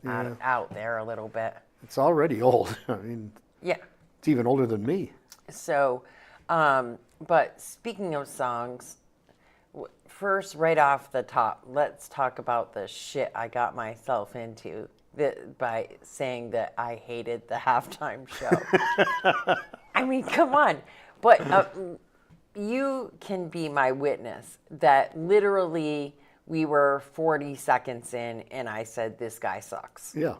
out there a little bit. It's already old. I mean, Yeah. it's even older than me. So, but speaking of songs, first, right off the top, let's talk about the shit I got myself into by saying that I hated the halftime show. I mean, come on. But you can be my witness that literally we were 40 seconds in and I said, this guy sucks. Yeah.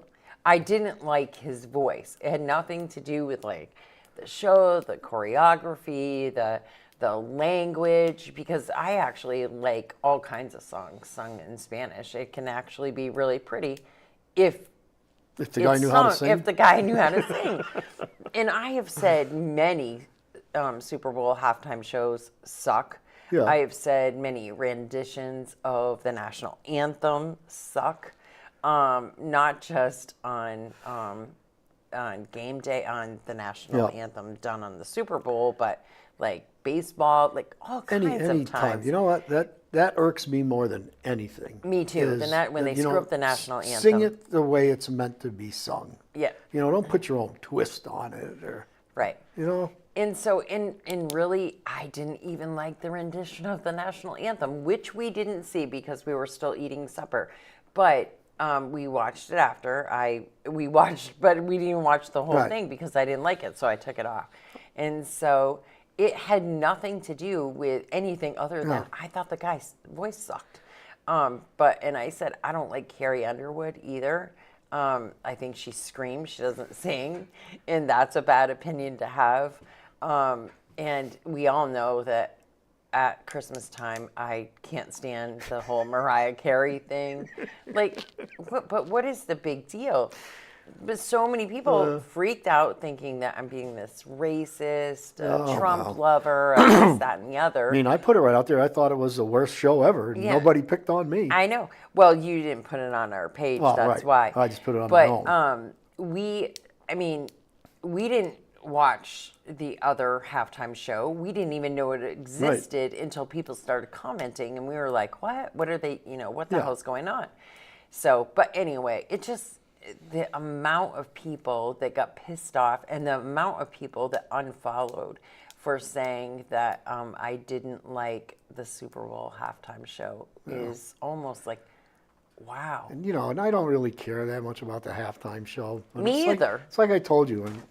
I didn't like his voice. It had nothing to do with like the show, the choreography, the language, because I actually like all kinds of songs sung in Spanish. It can actually be really pretty if the guy knew how to sing. If the guy knew how to sing. And I have said many Super Bowl halftime shows suck. Yeah. I have said many renditions of the national anthem suck. Not just on game day on the national anthem done on the Super Bowl, but like baseball, like all kinds of times. You know what? That irks me more than anything. Me too. When they screw up the national anthem. Sing it the way it's meant to be sung. Yeah. You know, don't put your own twist on it or. Right. You know. And so, and really, I didn't even like the rendition of the national anthem, which we didn't see because we were still eating supper. But we watched it after. But we didn't even watch the whole thing because I didn't like it, so I took it off. And so it had nothing to do with anything other than I thought the guy's voice sucked. And I said, I don't like Carrie Underwood either. I think she screams, she doesn't sing, and that's a bad opinion to have. And we all know that at Christmas time, I can't stand the whole Mariah Carey thing. Like, but what is the big deal? But so many people freaked out thinking that I'm being this racist, Trump lover, this, that, and the other. I mean, I put it right out there. I thought it was the worst show ever. Yeah. Nobody picked on me. I know. Well, you didn't put it on our page. That's why. I just put it on my own. But we didn't watch the other halftime show. We didn't even know it existed until people started commenting, and we were like, "What? What are they? What the hell's going on?" So, but anyway, it just. The amount of people that got pissed off and the amount of people that unfollowed for saying that I didn't like the Super Bowl halftime show is almost like, wow. And, and I don't really care that much about the halftime show. Me either. It's like I told you, and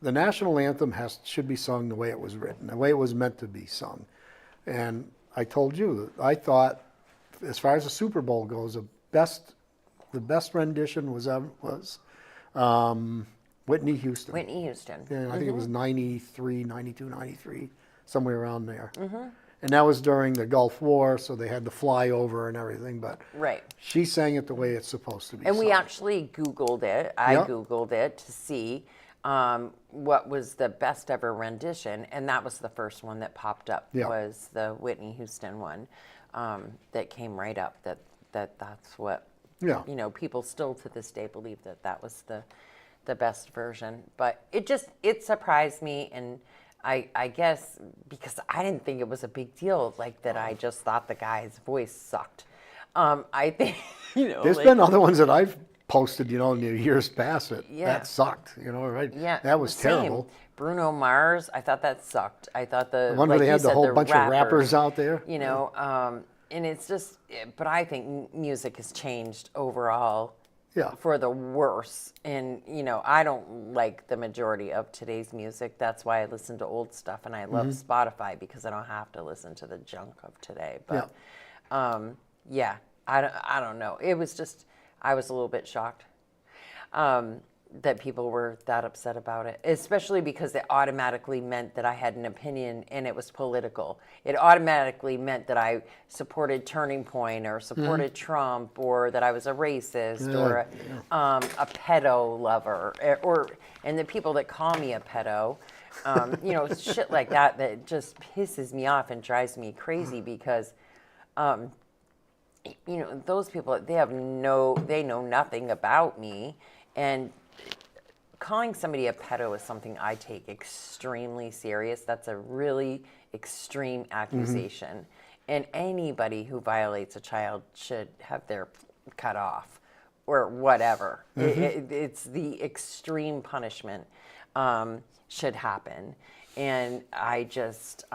the national anthem should be sung the way it was written, the way it was meant to be sung. And I told you, I thought, as far as the Super Bowl goes, the best rendition was Whitney Houston. Whitney Houston. Yeah, I think it was 93, 92, 93, somewhere around there. Mm-hmm. And that was during the Gulf War, so they had the flyover and everything. But she sang it the way it's supposed to be And sung. we actually Googled it. I Googled it to see what was the best ever rendition. And that was the first one that popped up, was the Whitney Houston one that came right up, that's what... Yeah. People still to this day believe that was the best version. But it surprised me, and I guess because I didn't think it was a big deal, like that I just thought the guy's voice sucked. I think, There's been other ones that I've posted, in the years past that sucked, right? Yeah. That was terrible. Bruno Mars, I thought that sucked. I thought the one where they had the whole bunch of rappers out there. And it's just, but I think music has changed overall yeah, for the worse. And, you know, I don't like the majority of today's music. That's why I listen to old stuff, and I love Spotify because I don't have to listen to the junk of today. But, yeah, I don't know. It was just, I was a little bit shocked that people were that upset about it, especially because it automatically meant that I had an opinion and it was political. It automatically meant that I supported Turning Point or supported Trump, or that I was a racist or a pedo lover, and the people that call me a pedo, you know, shit like that, that just pisses me off and drives me crazy because, you know, those people, they know nothing about me, and calling somebody a pedo is something I take extremely serious. That's a really extreme accusation. And anybody who violates a child should have their cut off or whatever. It's the extreme punishment should happen. And I just,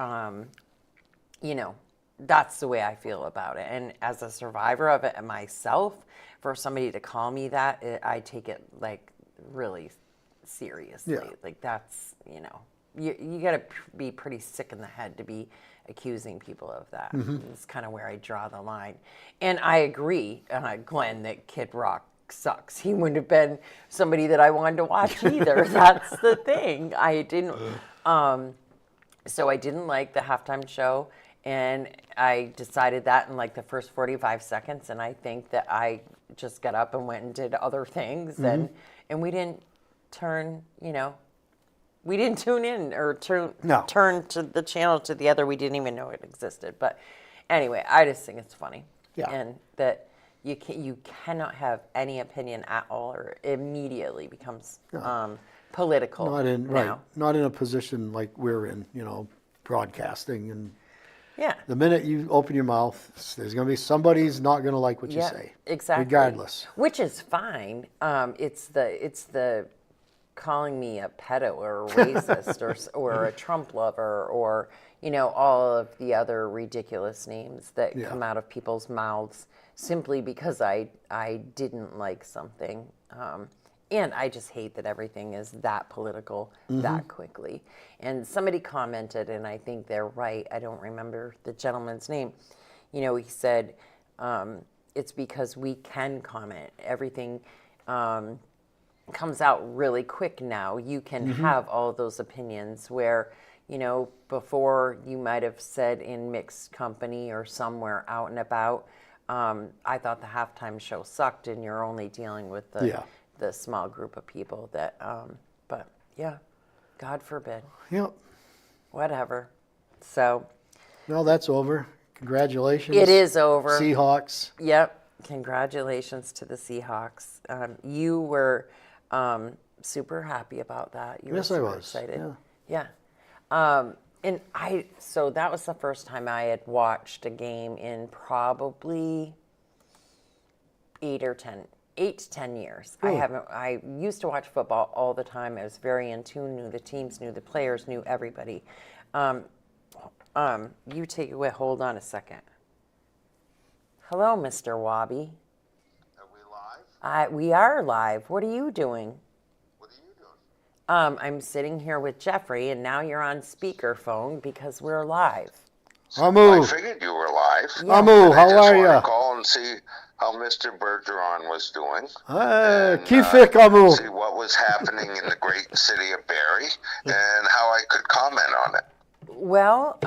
that's the way I feel about it. And as a survivor of it myself, for somebody to call me that, I take it like really seriously. Yeah. Like that's, you got to be pretty sick in the head to be accusing people of that. It's kind of where I draw the line. And I agree, Glenn, that Kid Rock sucks. He wouldn't have been somebody that I wanted to watch either. That's the thing. I didn't. So I didn't like the halftime show, and I decided that in like the first 45 seconds. And I think that I just got up and went and did other things, and we didn't turn. We didn't tune in or turn to the channel to the other. We didn't even know it existed. But anyway, I just think it's funny, and that you cannot have any opinion at all, or immediately becomes political. Not in a position like we're in, broadcasting, and Yeah. the minute you open your mouth, there's going to be somebody's not going to like what you say. Exactly. Regardless. Which is fine. It's the calling me a pedo or a racist or a Trump lover or all of the other ridiculous names that come out of people's mouths simply because I didn't like something. And I just hate that everything is that political that quickly. And somebody commented, and I think they're right. I don't remember the gentleman's name. He said, it's because we can comment. Everything comes out really quick now. You can have all those opinions where, before you might have said in mixed company or somewhere out and about, I thought the halftime show sucked, and you're only dealing with the small group of people that, but yeah, God forbid. Yep. Whatever. So. Well, that's over. Congratulations. It is over. Seahawks. Yep. Congratulations to the Seahawks. You were super happy about that. You Yes, were I super was. excited. Yeah. And so that was the first time I had watched a game in probably 8 to 10 years. Really? I used to watch football all the time. I was very in tune, knew the teams, knew the players, knew everybody. You take it away. Hold on a second. Hello, Mr. Wabi. Are we live? We are live. What are you doing? What are you doing? I'm sitting here with Jeffrey, and now you're on speakerphone because we're live. Amu. I figured you were live. Yeah. Amu, how are I you? just wanted to call and see how Mr. Bergeron was doing. Kifik Amu. See what was happening in the great city of Barre and how I could comment on it. Well,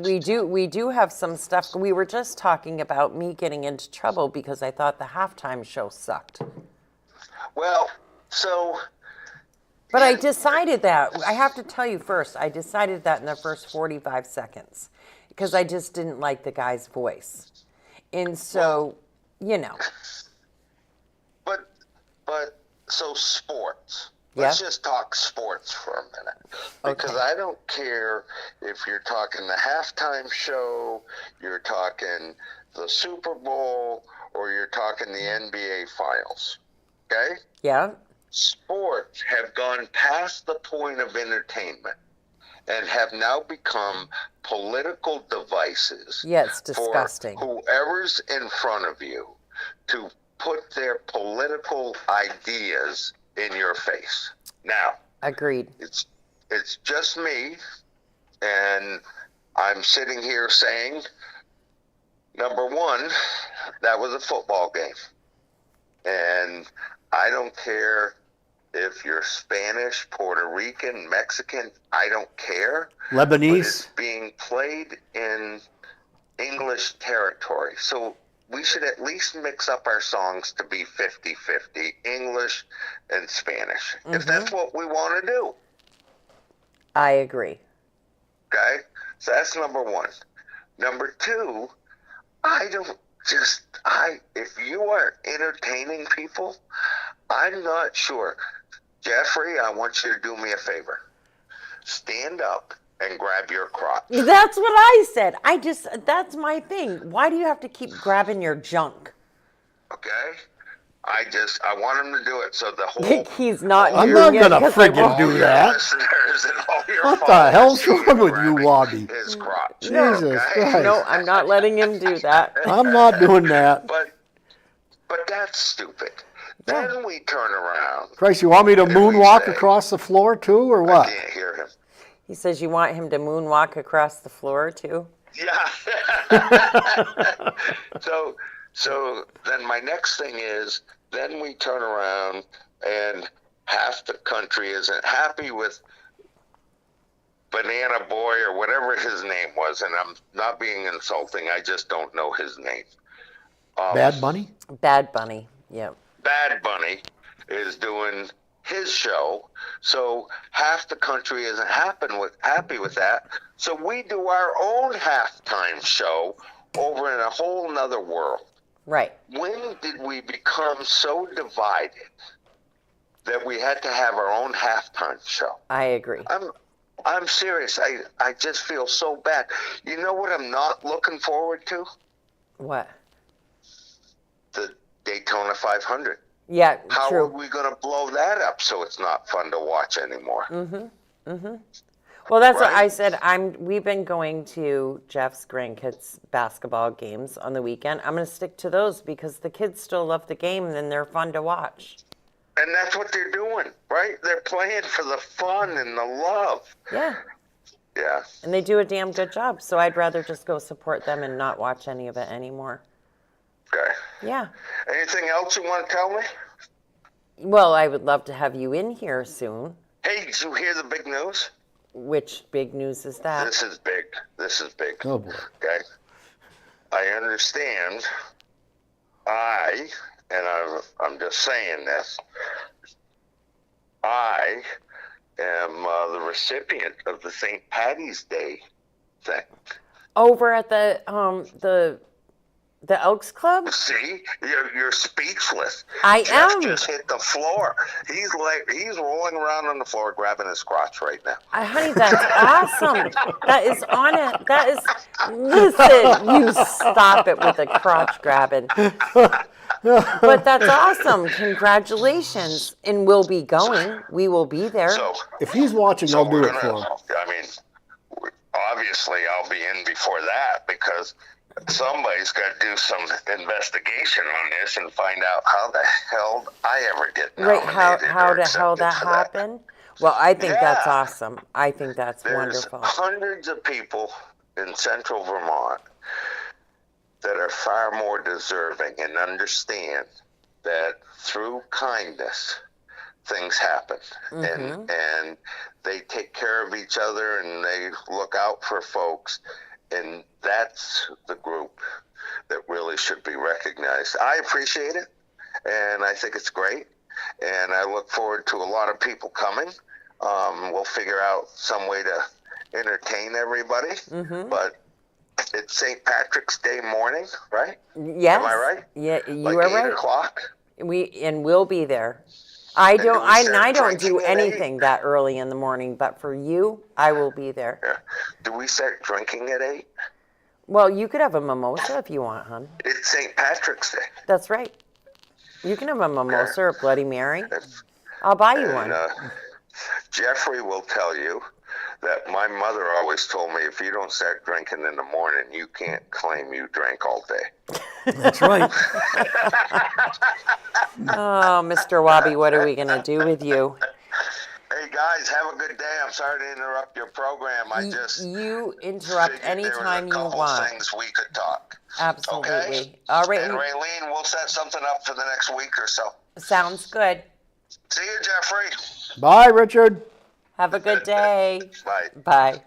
we do have some stuff. We were just talking about me getting into trouble because I thought the halftime show sucked. Well, so... But I decided that. I have to tell you first, I decided that in the first 45 seconds because I just didn't like the guy's voice. And so, But so sports. Let's just talk sports for a minute. Because I don't care if you're talking the halftime show, you're talking the Super Bowl, or you're talking the NBA finals. Okay? Yeah. Sports have gone past the point of entertainment and have now become political devices. Yeah, it's disgusting. For whoever's in front of you to put their political ideas in your face. Now, Agreed. it's just me, and I'm sitting here saying, number one, that was a football game. And I don't care if you're Spanish, Puerto Rican, Mexican, I don't care. But Lebanese. it's being played in English territory. So we should at least mix up our songs to be 50-50, English and Spanish, if that's what we want to do. I agree. Okay? So that's number one. Number two, if you are entertaining people, I'm not sure. Jeffrey, I want you to do me a favor. Stand up and grab your crotch. That's what I said. That's my thing. Why do you have to keep grabbing your junk? Okay? I want him to do it so the whole. He's not I'm doing not it gonna 'cause I friggin' won't. do All your that. listeners and all your What the followers hell's see wrong with you, grabbing Wobby? His crotch. No. Jesus okay? Christ. No, I'm not letting him do that. I'm not doing that. But that's stupid. Yeah. Then we turn around. Christ, you want me to we moonwalk say- across the floor too, or I what? can't hear him. He says you want him to moonwalk across the floor too. Yeah. So then my next thing is, then we turn around and half the country isn't happy with Banana Boy or whatever his name was, and I'm not being insulting. I just don't know his name. Bad Bunny? Bad Bunny. Yep. Bad Bunny is doing his show, so half the country isn't happy with that. So we do our own halftime show over in a whole nother world. Right. When did we become so divided that we had to have our own halftime show? I agree. I'm serious. I just feel so bad. You know what I'm not looking forward to? What? The Daytona 500. Yeah, How true. are we going to blow that up so it's not fun to watch anymore? Well, that's what Right? I said. We've been going to Jeff's grandkids' basketball games on the weekend. I'm going to stick to those because the kids still love the game and they're fun to watch. And that's what they're doing, right? They're playing for the fun and the love. Yeah. Yeah. And they do a damn good job. So I'd rather just go support them and not watch any of it anymore. Okay. Yeah. Anything else you want to tell me? Well, I would love to have you in here soon. Hey, did you hear the big news? Which big news is that? This is big. This is big. Oh boy. Okay. I understand. I'm just saying this. I am the recipient of the St. Patty's Day thing. Over at the Elks Club? See, you're speechless. I Jeff am. just hit the floor. He's rolling around on the floor, grabbing his crotch right now. Honey, that's awesome. That is on it. That is, listen, you stop it with the crotch grabbing. But that's awesome. Congratulations. And we'll be going. We will be there. So, If he's watching, I'll do we're it for him. I mean, obviously, I'll be in before that because somebody's got to do some investigation on this and find out how the hell I ever get Right, nominated how or the hell accepted that for happened? Well, I think that's Yeah. awesome. I think that's There's wonderful. hundreds of people in central Vermont that are far more deserving and understand that through kindness things happen, and they take care of each other and they look out for folks, and that's the group that really should be recognized. I appreciate it, and I think it's great, and I look forward to a lot of people coming. We'll figure out some way to entertain everybody, but it's St. Patrick's Day morning, right? Yes. Am I right? Yeah, you Like are 8 right. o'clock? We'll be there. I do don't. we I start don't do drinking at 8? anything that early in the morning, but for you, I will be there. Yeah. Do we start drinking at 8? Well, you could have a mimosa if you want, hon. It's St. Patrick's Day. That's right. You can have a mimosa or a Bloody Mary. I'll buy you one. And Jeffrey will tell you that my mother always told me if you don't start drinking in the morning, you can't claim you drank all day. That's right. Oh, Mr. Wabi, what are we gonna do with you? Hey guys, have a good day. I'm sorry to interrupt your program. I just You interrupt figured there was anytime a you couple want. things we could talk. Absolutely. Okay? All right. And Raylene, we'll set something up for the next week or so. Sounds good. See you, Jeffrey. Bye, Richard. Have a good day. Bye. Bye.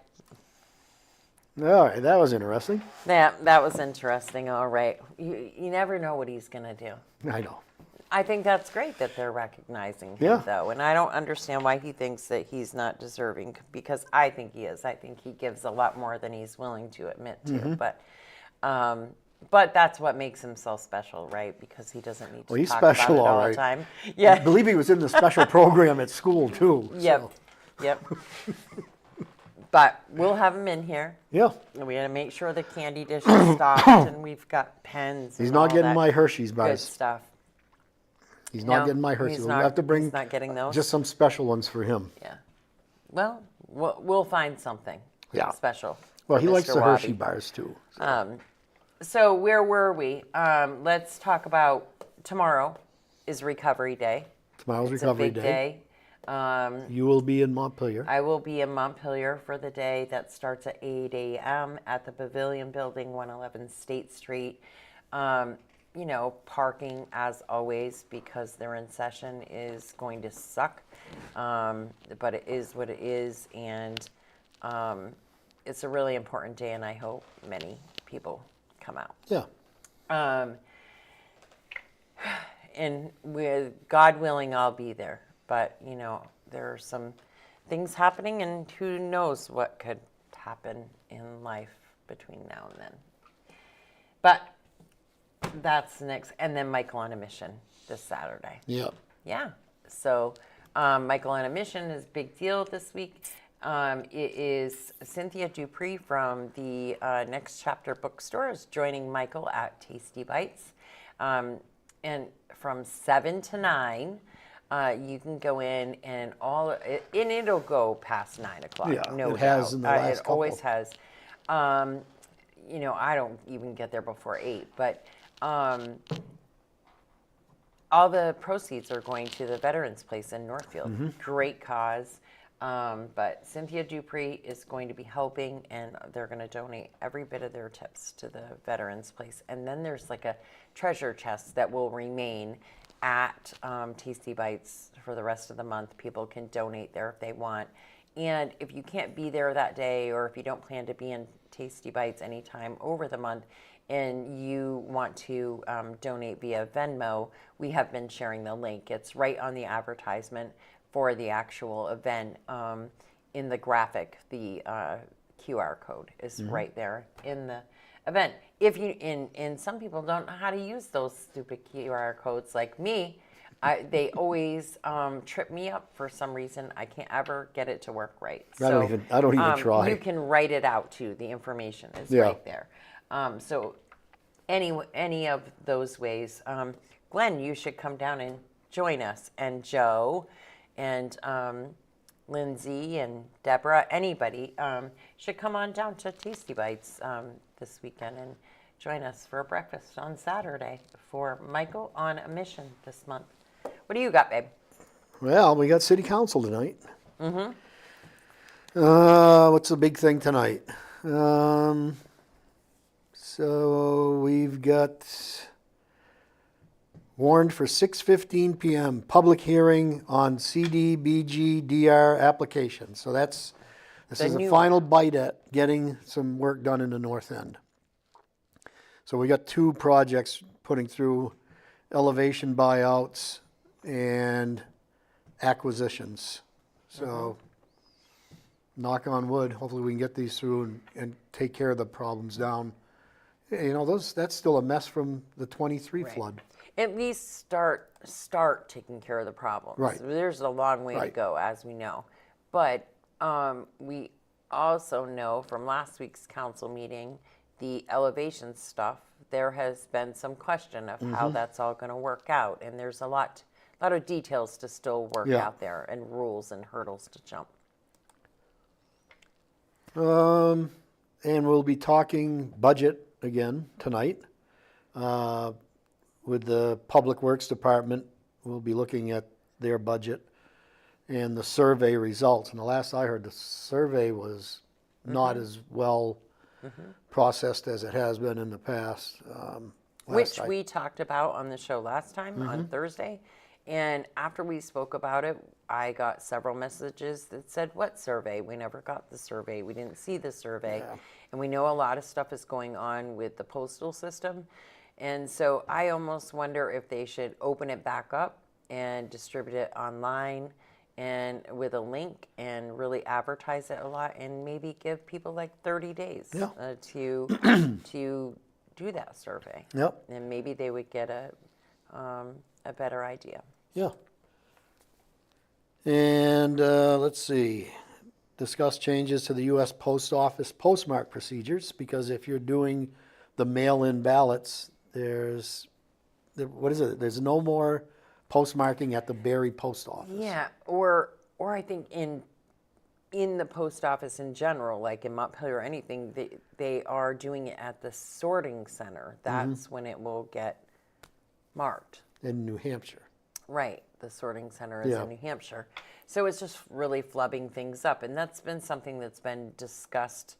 All right, that was interesting. That was interesting. All right. You never know what he's gonna do. I know. I think that's great that they're recognizing him, Yeah. though. And I don't understand why he thinks that he's not deserving, because I think he is. I think he gives a lot more than he's willing to admit to. But that's what makes him so special, right? Because he doesn't need to Well, he's talk special, about it all all right. the time. I Yeah. believe he was in the special program at school, too. Yep. so. Yep. But we'll have him in here. Yeah. And we got to make sure the candy dish is stocked, and we've got pens. He's and not all getting that my Hershey's good bars. stuff. He's not No, getting my Hershey. he's We'll not- have to bring he's not getting those? just some special ones for him. Yeah. Well, we'll find something. Yeah. Special. Well, for he likes Mr. the Hershey Wabi. bars too. So where were we? Let's talk about tomorrow is Recovery Day. Tomorrow's It's recovery a big day. day. You will be in Montpelier. I will be in Montpelier for the day. That starts at 8 a.m. at the Pavilion Building, 111 State Street. You know, parking as always because they're in session is going to suck. But it is what it is. And it's a really important day, and I hope many people come out. Yeah. And with God willing, I'll be there. But, you know, there are some things happening, and who knows what could happen in life between now and then. But that's next. And then Michael on a Mission this Saturday. Yeah. Yeah. So Michael on a Mission is a big deal this week. It is Cynthia Dupree from the Next Chapter Bookstore is joining Michael at Tasty Bites. And from 7 to 9, you can go in and and it'll go past 9 o'clock. Yeah, no it has doubt. in the last It always couple. has. You know, I don't even get there before 8, but all the proceeds are going to the Veterans Place in Northfield. Great cause. But Cynthia Dupree is going to be helping, and they're going to donate every bit of their tips to the Veterans Place. And then there's like a treasure chest that will remain at Tasty Bites for the rest of the month. People can donate there if they want. And if you can't be there that day, or if you don't plan to be in Tasty Bites anytime over the month, and you want to donate via Venmo, we have been sharing the link. It's right on the advertisement for the actual event. In the graphic, the QR code is right there in the event. If you and some people don't know how to use those stupid QR codes like me. They always trip me up for some reason. I can't ever get it to work right. I don't even try. You can write it out too. The information is Yeah. right there. So any of those ways, Glenn, you should come down and join us, and Joe, and Lindsay, and Deborah. Anybody should come on down to Tasty Bites this weekend and join us for a breakfast on Saturday for Michael on a Mission this month. What do you got, babe? Well, we got city council tonight. What's the big thing tonight? So we've got warned for 6:15 p.m. public hearing on CDBG-DR application. So this is new a final bite at getting some work done in the north end. So we got 2 projects putting through elevation buyouts and acquisitions. So knock on wood, hopefully we can get these through and take care of the problems down. You know, that's still a mess from the 23 Right. flood. At least start taking care of the problems. Right. There's a long way to Right. go, as we know. But we also know from last week's council meeting, the elevation stuff, there has been some question of how that's all going to work out. And there's a lot of details to still work Yeah. out there, and rules and hurdles to jump. And we'll be talking budget again tonight. With the Public Works Department, we'll be looking at their budget and the survey results. And the last I heard, the survey was not as well processed as it has been in the past. Which we talked about on the show last time on Thursday. And after we spoke about it, I got several messages that said, "What survey? We never got the survey. We didn't see the survey." Yeah. And we know a lot of stuff is going on with the postal system. And so I almost wonder if they should open it back up and distribute it online and with a link, and really advertise it a lot, and maybe give people like 30 days Yeah. to do that survey. Yep. And maybe they would get a better idea. Yeah. And let's see, discuss changes to the U.S. Post Office postmark procedures, because if you're doing the mail-in ballots, there's no more postmarking at the Barre post office. Yeah, or I think in the post office in general, like in Montpelier or anything, they are doing it at the sorting center. That's when it will get marked. In New Hampshire. Right, the sorting center is Yeah. in New Hampshire. So it's just really flubbing things up. And that's been something that's been discussed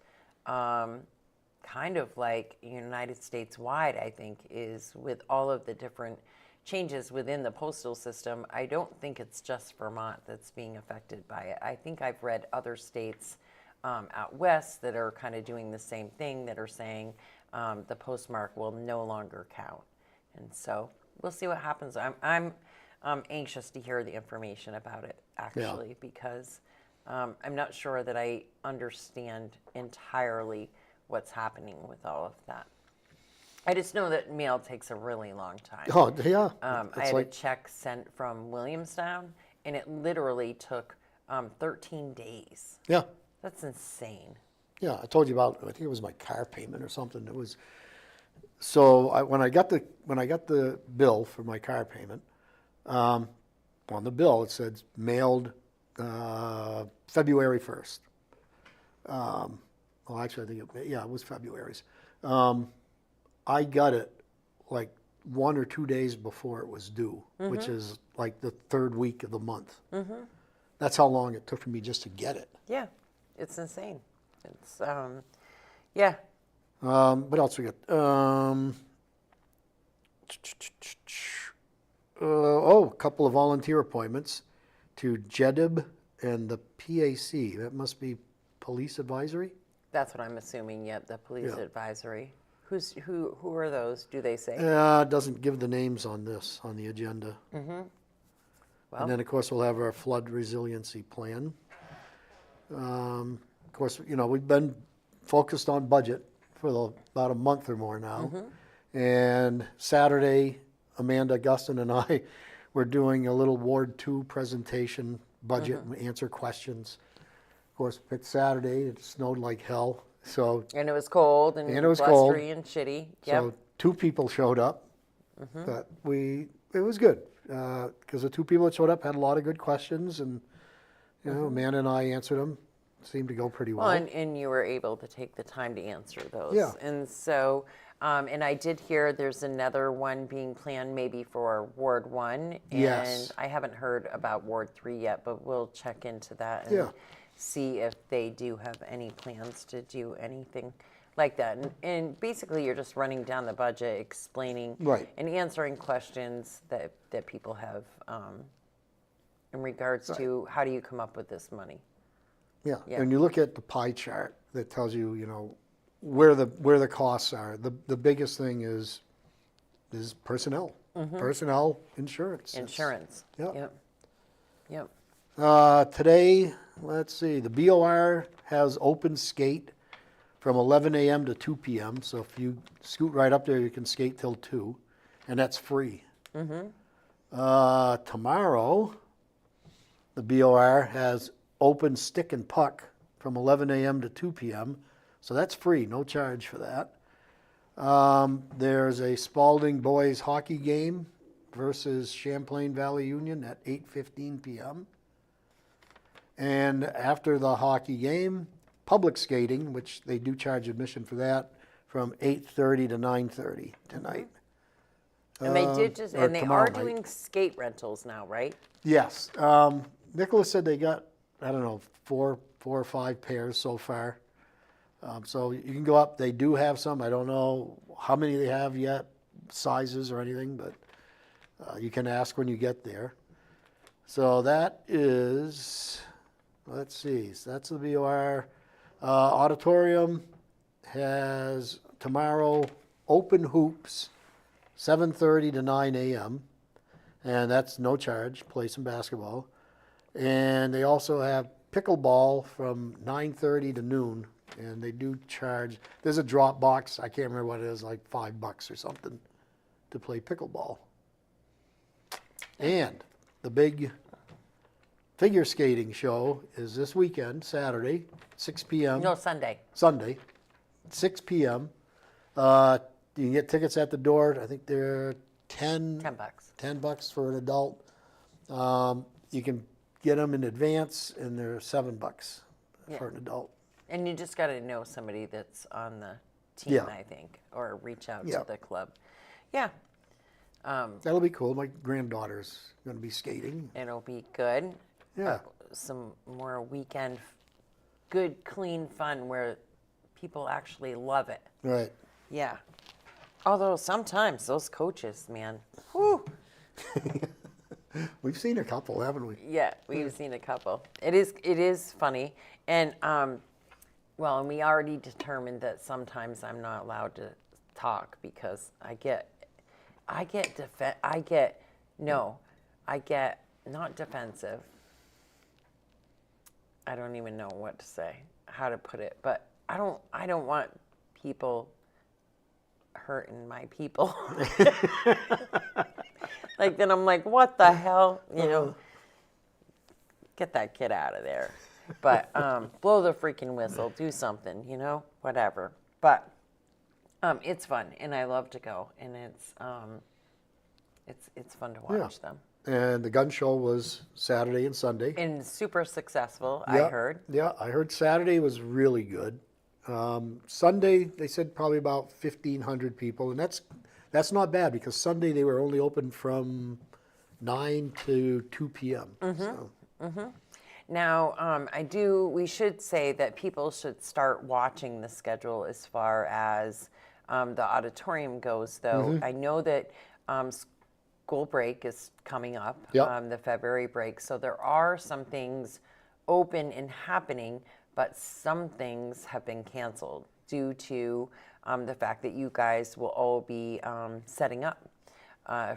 kind of like United States wide, I think, is with all of the different changes within the postal system. I don't think it's just Vermont that's being affected by it. I think I've read other states out west that are kind of doing the same thing, that are saying the postmark will no longer count. And so we'll see what happens. I'm anxious to hear the information about it, actually, because I'm not sure that I understand entirely what's happening with all of that. I just know that mail takes a really long time. Oh, yeah. I It's had like- a check sent from Williamstown, and it literally took 13 days. Yeah. That's insane. Yeah, I told you about, I think it was my car payment or something. It was, so when I got the bill for my car payment, on the bill, it said mailed February 1st. Well, actually, I think it was February's. I got it like 1 or 2 days before it was due, which is like the third week of the month. That's how long it took for me just to get it. Yeah, it's insane. It's, yeah. What else we got? A couple of volunteer appointments to JEDIB and the PAC. That must be Police Advisory? That's what I'm assuming, yep, the police Yeah. advisory. Who are those, do they say? It doesn't give the names on the agenda. Well, And then, of course, we'll have our flood resiliency plan. Of course, we've been focused on budget for about a month or more now. And Saturday, Amanda Gustin and I were doing a little Ward 2 presentation, budget, and answer questions. Of course, picked Saturday, it snowed like hell. So, and it was cold and it was cold. blustery and shitty. Yep. so 2 people showed up, but it was good. Because the 2 people that showed up had a lot of good questions, and Amanda and I answered them. Seemed to go pretty well. Well, and you were able to take the time to answer those. Yeah. And so, and I did hear there's another one being planned maybe for Ward 1. And Yes. I haven't heard about Ward 3 yet, but we'll check into that and Yeah. see if they do have any plans to do anything like that. And basically, you're just running down the budget, explaining Right. and answering questions that people have in regards to how do you come up with this money. Yeah, Yeah. and you look at the pie chart that tells you, where the costs are. The biggest thing is personnel, personnel insurance. Insurance. Yeah. Yep. Yep. Today, let's see, the BOR has open skate from 11 a.m. to 2 p.m. So if you scoot right up there, you can skate till 2, and that's free. Tomorrow, the BOR has open stick and puck from 11 a.m. to 2 p.m. So that's free, no charge for that. There's a Spalding boys hockey game versus Champlain Valley Union at 8:15 p.m. And after the hockey game, public skating, which they do charge admission for that, from 8:30 to 9:30 tonight. And they did just, or and they tomorrow are night. doing skate rentals now, right? Yes. Nicholas said they got, I don't know, four or 5 pairs so far. So you can go up. They do have some. I don't know how many they have yet, sizes or anything, but you can ask when you get there. So that is, let's see, so that's the BOR. Auditorium has tomorrow open hoops, 7:30 to 9 a.m. And that's no charge, play some basketball. And they also have pickleball from 9:30 to noon. And they do charge, there's a drop box, I can't remember what it is, like $5 or something to play pickleball. And the big figure skating show is this weekend, Saturday, 6 p.m. No, Sunday. Sunday, 6 p.m. You can get tickets at the door. I think they're $10 $10. $10 for an adult. You can get them in advance, and they're $7 for an adult. And you just got to know somebody that's on the team, Yeah. I think, or reach out Yeah. to the club. Yeah, That'll be cool. My granddaughter's going to be skating. it'll be good. Yeah. Some more weekend, good, clean fun where people actually love it. Right. Yeah. Although sometimes those coaches, man, whew. We've seen a couple, haven't we? Yeah, we've seen a couple. It is funny, and well, and we already determined that sometimes I'm not allowed to talk because I get not defensive. I don't even know what to say, how to put it, but I don't want people hurting my people. Like, then I'm like, what the hell? You know, get that kid out of there. But blow the freaking whistle, do something, you know, whatever. But it's fun, and I love to go, and it's fun to watch them. And the gun show was Saturday and Sunday. And super successful, I heard. Yeah, I heard Saturday was really good. Sunday, they said probably about 1,500 people, and that's not bad because Sunday they were only open from 9 to 2 p.m. So. Now, we should say that people should start watching the schedule as far as the auditorium goes, though. I know that school break is coming up, Yep. the February break, so there are some things open and happening, but some things have been canceled due to the fact that you guys will all be setting up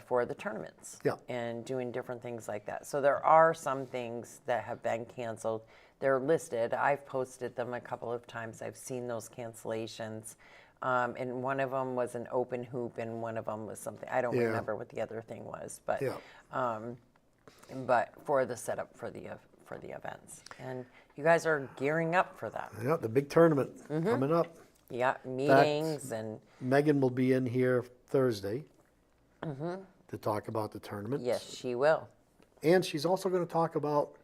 for the tournaments Yeah. and doing different things like that. So there are some things that have been canceled. They're listed. I've posted them a couple of times. I've seen those cancellations. And one of them was an open hoop, and one of them was something, I don't Yeah. remember what the other thing was, but Yeah. but for the setup for the events. And you guys are gearing up for that. Yeah, the big tournament coming up. You got meetings and Megan will be in here Thursday to talk about the tournament. yes, she will. And she's also going to talk about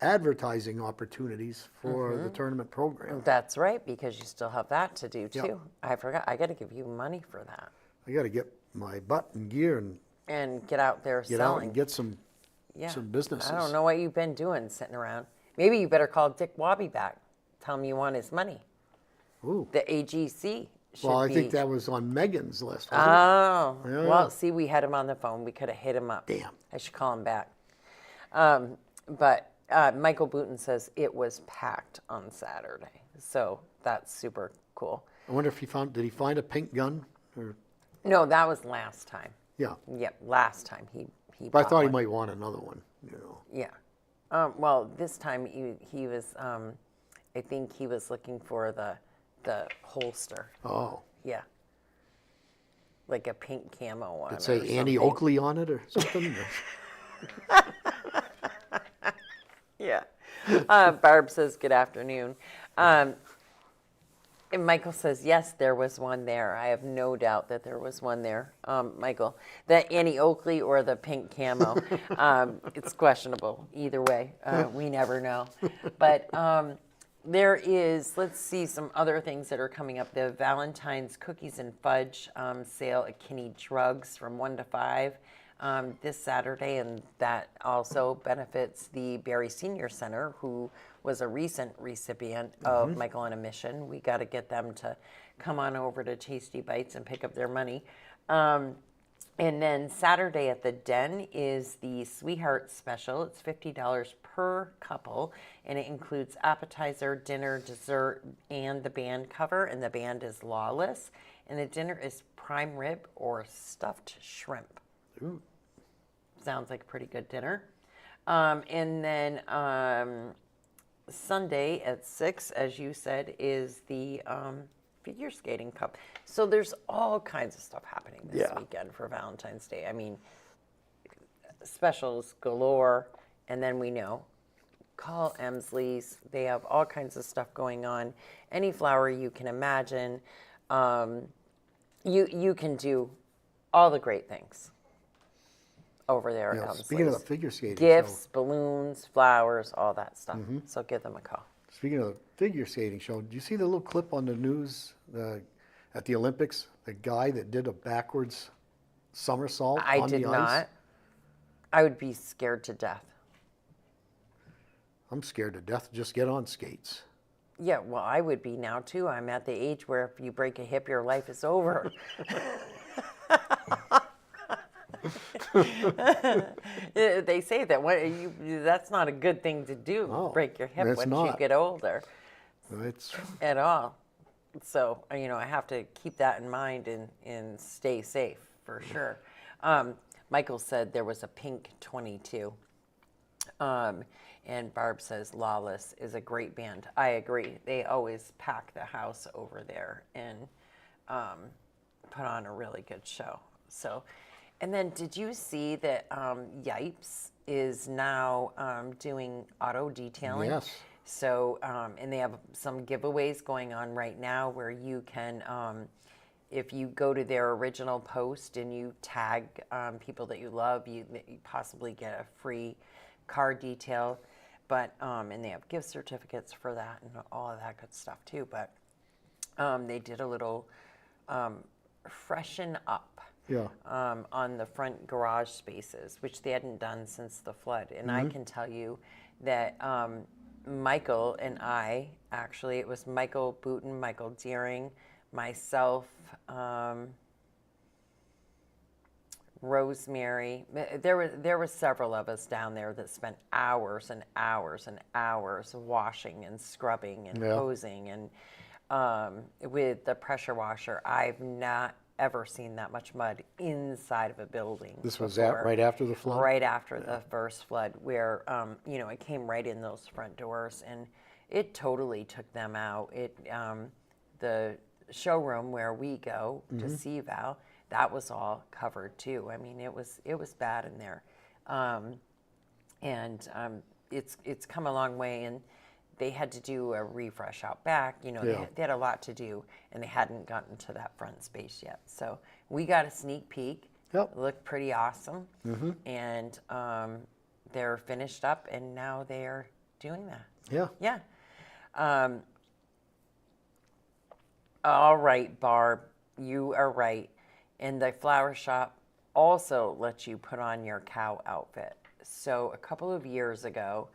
advertising opportunities for the tournament program. That's right, because you still have that to do too. Yep. I forgot. I got to give you money for that I got to get my butt in gear and get out there get out selling. and get some Yeah. businesses. I don't know what you've been doing sitting around. Maybe you better call Dick Wobby back. Tell him you want his money. Ooh. The AGC should Well, I be. think that was on Megan's list, wasn't Oh, Yeah. well, see, we had him on the phone. We could have hit him up. Damn. I should call him back. But Michael Booton says it was packed on Saturday. So that's super cool. it? I wonder if did he find a pink gun? Or, No, that was last time. yeah. Yep, last time he But I bought thought he one. might want another one, you know. Yeah. Well, this time he was, I think he was looking for the holster. Oh. Yeah. Like a pink camo one. Did it say or Annie something. Oakley on it or something? Yeah. Barb says, good afternoon. And Michael says, yes, there was one there. I have no doubt that there was one there, Michael. The Annie Oakley or the pink camo. It's questionable either way. We never know. But there is, let's see some other things that are coming up. The Valentine's Cookies and Fudge sale at Kinney Drugs from 1 to 5. This Saturday, and that also benefits the Barre Senior Center, who was a recent recipient of Michael on a Mission. We got to get them to come on over to Tasty Bites and pick up their money. And then Saturday at the Den is the Sweetheart Special. It's $50 per couple, and it includes appetizer, dinner, dessert, and the band cover. And the band is Lawless, and the dinner is prime rib or stuffed shrimp. Ooh. Sounds like a pretty good dinner. And then Sunday at 6, as you said, is the figure skating cup. So there's all kinds of stuff happening this weekend for Valentine's Day. I mean, specials galore. And then we know, call Emsley's. They have all kinds of stuff going on. Any flower you can imagine. You can do all the great things. over there You at know, Elmsley's. speaking of the figure skating Gifts, balloons, flowers, all that stuff. Mm-hmm. So give them a call. Speaking of the figure skating show, did you see the little clip on the news at the Olympics? The guy that did a backwards somersault I on did the ice? not. I would be scared to death. I'm scared to death to just get on skates. Yeah, well, I would be now too. I'm at the age where if you break a hip, your life is over. They say that that's not a good thing to do, No, break your hip it's once you not. get older It's at all. So, I have to keep that in mind and stay safe for sure. Michael said there was a pink 22. And Barb says Lawless is a great band. I agree. They always pack the house over there and put on a really good show. So, and then did you see that Yipes is now doing auto detailing? Yes. So, and they have some giveaways going on right now where you can, if you go to their original post and you tag people that you love, you possibly get a free car detail. But, and they have gift certificates for that and all of that good stuff too. But they did a little freshen up Yeah. on the front garage spaces, which they hadn't done since the flood. And I can tell you that Michael and I, actually, it was Michael Booten, Michael Deering, myself, Rosemary. There were several of us down there that spent hours and hours and hours washing and scrubbing and Yeah. hosing and with the pressure washer. I've not ever seen that much mud inside of a building. This was before. right after the flood? Right after the first flood, where it came right in those front doors, and it totally took them out. The showroom where we go to see Val, that was all covered too. I mean, it was bad in there, and it's come a long way. And they had to do a refresh out back. They had a lot to do, and they hadn't gotten to that front space yet. So we got a sneak peek. Yep. It looked pretty awesome, and they're finished up, and now they're doing that. Yeah. Yeah. All right, Barb, you are right. And the flower shop also lets you put on your cow outfit. So a couple of years ago,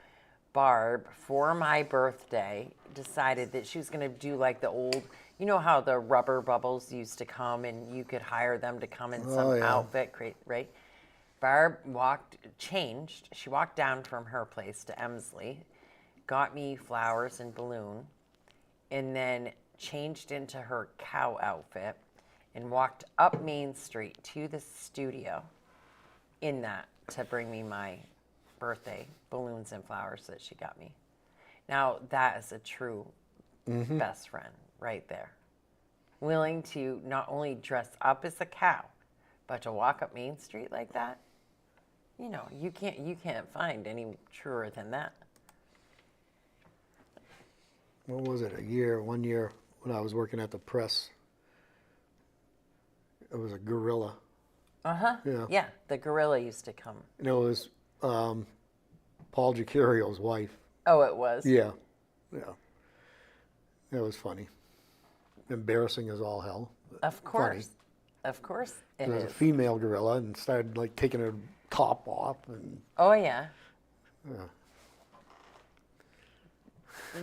Barb, for my birthday, decided that she was going to do like the old, how the rubber bubbles used to come and you could hire them to come in some yeah. outfit, right? Barb changed. She walked down from her place to Emsley, got me flowers and balloon, and then changed into her cow outfit and walked up Main Street to the studio in that to bring me my birthday balloons and flowers that she got me. Now, that is a true best friend right there. Willing to not only dress up as a cow, but to walk up Main Street like that. You can't find any truer than that. What was it? 1 year when I was working at the press. It was a gorilla. Uh-huh. Yeah. Yeah, the gorilla used to come. And it was Paul Giacurio's wife. Oh, it was? Yeah. It was funny. Embarrassing as all hell. Of course. Of course it There was a is. female gorilla and started like taking her top off and Oh, yeah.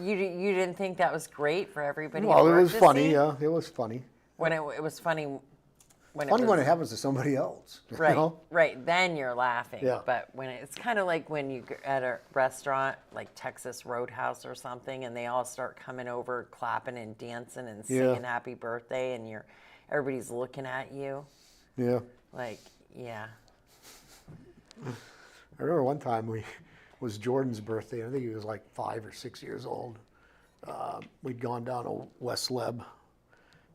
You didn't think that was great for everybody at well, it work was to funny. see? Yeah, it was funny. When it was funny when Funny it was when it happens to somebody else. you right, know? right. Then you're laughing. Yeah. But when it's kind of like when you at a restaurant like Texas Roadhouse or something, and they all start coming over, clapping and dancing and singing "Happy Birthday," and everybody's looking at you. Yeah. Like, yeah. I remember one time it was Jordan's birthday. I think he was like 5 or 6 years old. We'd gone down to West Leb,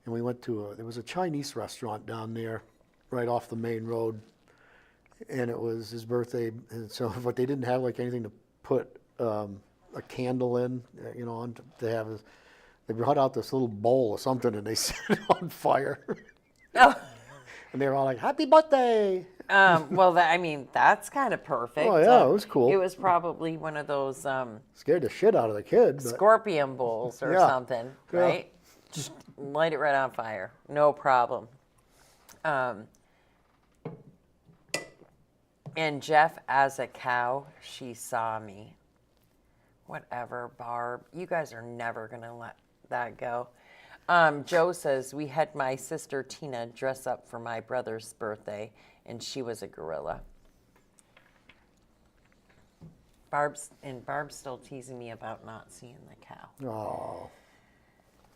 and we went to there was a Chinese restaurant down there, right off the main road, and it was his birthday. And so, but they didn't have like anything to put a candle in, on to have. They brought out this little bowl or something, and they set it on fire. Oh. And they were all like, "Happy birthday!" Well, I mean, that's kind of perfect. Oh, yeah, it was cool. It was probably one of those Scared the shit out of the kid. But scorpion bowls or Yeah. something, Yeah. right? Just light it right on fire. No problem. And Jeff, as a cow, she saw me. Whatever, Barb. You guys are never going to let that go. Joe says, we had my sister Tina dress up for my brother's birthday, and she was a gorilla. Barb's still teasing me about not seeing the cow. oh,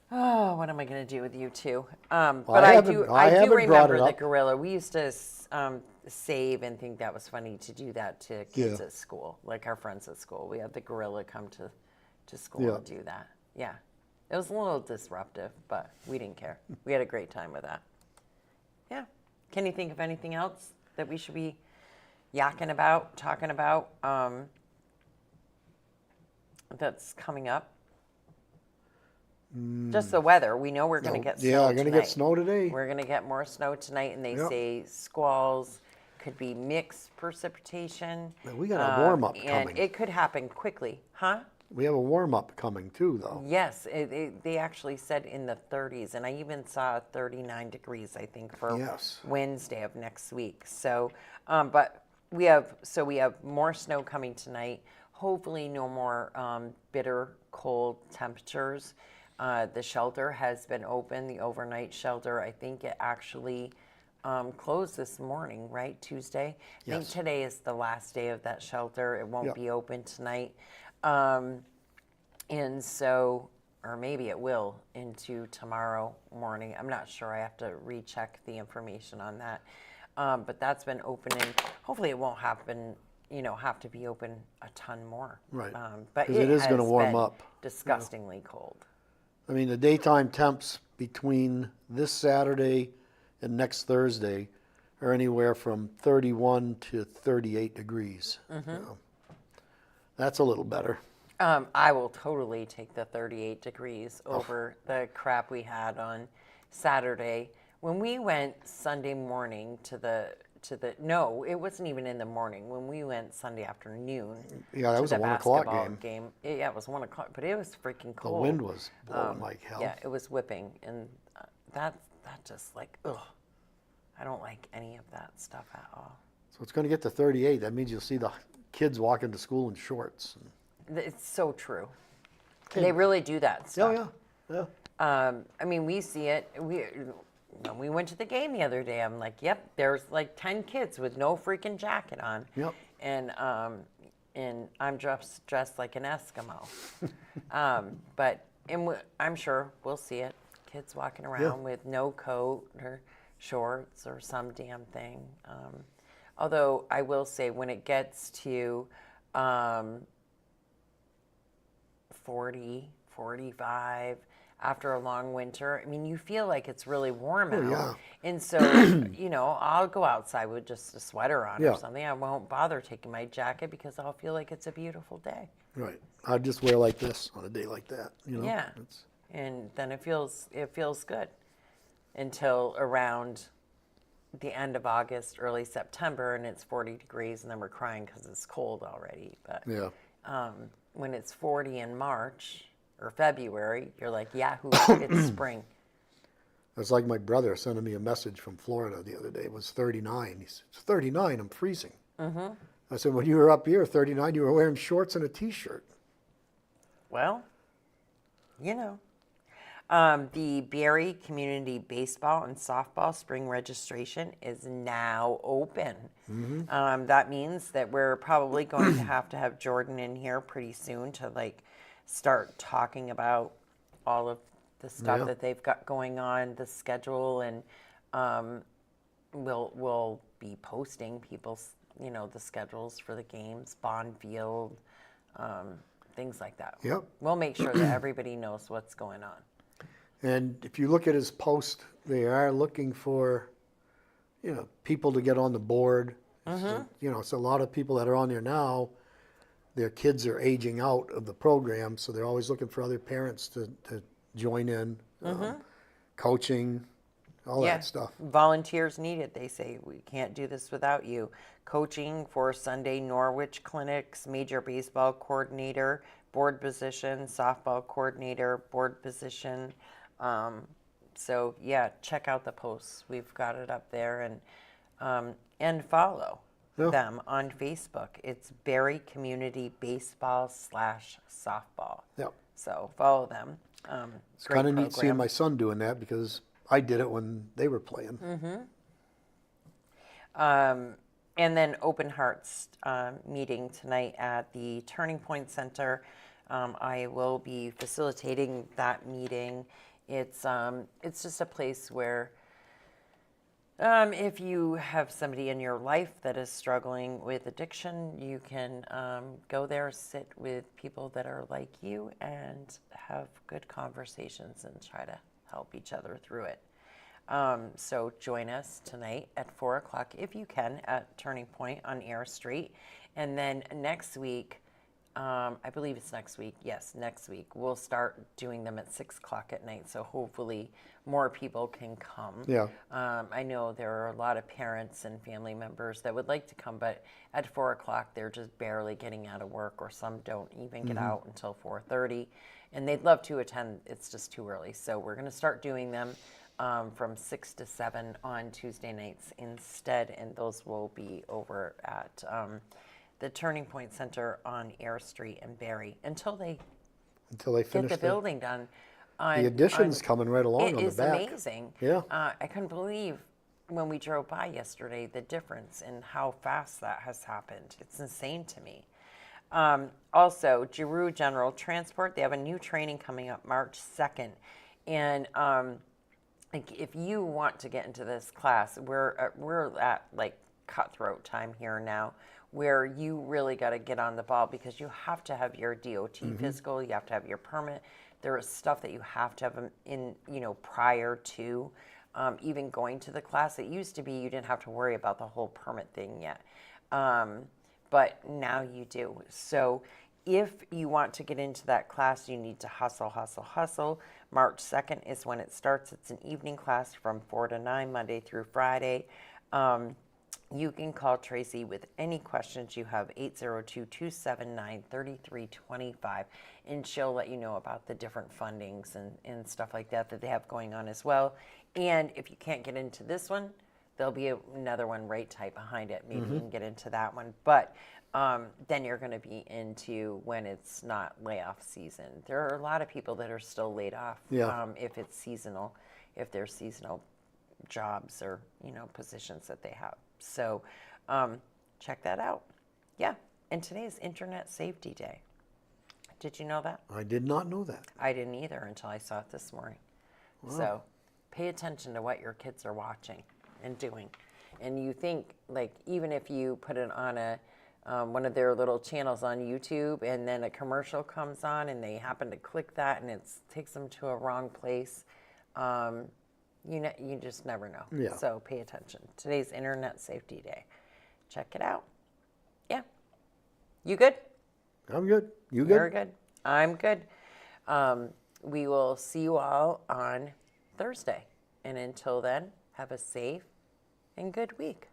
Oh, what am I going to do with you two? I But I haven't- do I haven't brought remember it the up. gorilla. We used to save and think that was funny to do that to kids Yeah. at school, like our friends at school. We had the gorilla come to school Yeah. and do that. Yeah. It was a little disruptive, but we didn't care. We had a great time with that. Yeah. Can you think of anything else that we should be yakking about, talking about, that's coming up? Just the weather. We know we're going to get snow yeah, going to tonight. get snow today. We're going to get more snow tonight, and they Yep. say squalls, could be mixed precipitation. But we got a warm-up and coming. it could happen quickly, huh? We have a warm up coming too, though. Yes, they actually said in the 30s, and I even saw 39 degrees, I think, for Yes. Wednesday of next week. So, but we have more snow coming tonight. Hopefully, no more bitter cold temperatures. The shelter has been open, the overnight shelter. I think it actually closed this morning, right? Tuesday. I think Yes. today is the last day of that shelter. It won't Yep. be open tonight. And so, or maybe it will into tomorrow morning. I'm not sure. I have to recheck the information on that. But that's been open, and hopefully it won't happen. Have to be open a ton more. Right. But 'Cause it is gonna has warm been up. disgustingly cold. I mean, the daytime temps between this Saturday and next Thursday are anywhere from 31 to 38 degrees. That's a little better. I will totally take the 38 degrees over the crap we had on Saturday. When we went Sunday morning no, it wasn't even in the morning. When we went Sunday afternoon. Yeah, that to was the a 1 o'clock basketball game. Yeah, it was 1 o'clock, but it was freaking The cold. wind was blowing like hell. Yeah, it was whipping, and that just like, ugh. I don't like any of that stuff at all. So it's going to get to 38. That means you'll see the kids walking to school in shorts. It's so true. They really do that stuff. Yeah, yeah. I mean, we see it. When we went to the game the other day, I'm like, yep, there's like 10 kids with no freaking jacket on. Yep. And I'm dressed like an Eskimo. I'm sure we'll see it. Kids walking around with no coat or shorts or some damn thing. Although I will say, when it gets to 40, 45, after a long winter, I mean, you feel like it's really warm out. yeah. And so, I'll go outside with just a sweater on Yeah. or something. I won't bother taking my jacket because I'll feel like it's a beautiful day. Right. I'd just wear like this on a day like that. Yeah. And then it feels good until around the end of August, early September, and it's 40 degrees, and then we're crying because it's cold already. But Yeah. when it's 40 in March or February, you're like, yahoo, it's spring. It's like my brother sending me a message from Florida the other day. It was 39. He said, "It's 39. I'm freezing." Mm-hmm. I said, "When you were up here, 39, you were wearing shorts and a T-shirt." Well, the Barre Community Baseball and Softball Spring registration is now open. That means that we're probably going to have Jordan in here pretty soon to start talking about all of the stuff Yeah. that they've got going on, the schedule, and we'll be posting people's the schedules for the games, Bond Field, things like that. Yep. We'll make sure that everybody knows what's going on. And if you look at his post, they are looking for, people to get on the board. So, it's a lot of people that are on there now. Their kids are aging out of the program, so they're always looking for other parents to join in. Coaching, all that stuff. Volunteers needed. They say we can't do this without you. Coaching for Sunday Norwich clinics, major baseball coordinator, board position, softball coordinator, board position. So yeah, check out the posts. We've got it up there, and follow them on Facebook. It's Barre Community Baseball /softball. Yep. So follow them. It's kind of neat seeing my son doing that because I did it when they were playing. And then Open Hearts meeting tonight at the Turning Point Center. I will be facilitating that meeting. It's just a place where if you have somebody in your life that is struggling with addiction, you can go there, sit with people that are like you, and have good conversations and try to help each other through it. So join us tonight at 4 o'clock if you can at Turning Point on Air Street. And then next week, I believe it's next week. Yes, next week. We'll start doing them at 6 o'clock at night. So hopefully more people can come. Yeah. I know there are a lot of parents and family members that would like to come, but at 4 o'clock, they're just barely getting out of work, or some don't even get out until 4:30. And they'd love to attend. It's just too early. So we're going to start doing them from 6 to 7 on Tuesday nights instead. And those will be over at the Turning Point Center on Air Street in Barre until they finish get the building done. The addition's coming right along on the back. It is amazing. Yeah. I couldn't believe when we drove by yesterday the difference in how fast that has happened. It's insane to me. Also, Giroux General Transport, they have a new training coming up March 2nd. And like if you want to get into this class, we're at like cutthroat time here now, where you really got to get on the ball because you have to have your DOT physical, you have to have your permit. There is stuff that you have to have in, prior to even going to the class. It used to be you didn't have to worry about the whole permit thing yet, but now you do. So if you want to get into that class, you need to hustle, hustle, hustle. March 2nd is when it starts. It's an evening class from 4 to 9, Monday through Friday. You can call Tracy with any questions you have, 802-279-3325, and she'll let you know about the different fundings and stuff like that they have going on as well. And if you can't get into this one, there'll be another one right tight behind it. Maybe you can get into that one. But then you're going to be into when it's not layoff season. There are a lot of people that are still laid off if it's seasonal, if there's seasonal jobs or positions that they have. So check that out. Yeah. And today is Internet Safety Day. Did you know that? I did not know that. I didn't either until I saw it this morning. Wow. So pay attention to what your kids are watching and doing. And you think, like, even if you put it on one of their little channels on YouTube and then a commercial comes on and they happen to click that and it takes them to a wrong place, you just never know. Yeah. So pay attention. Today's Internet Safety Day. Check it out. Yeah. You good? I'm good. You good? You're good. I'm good. We will see you all on Thursday. And until then, have a safe and good week.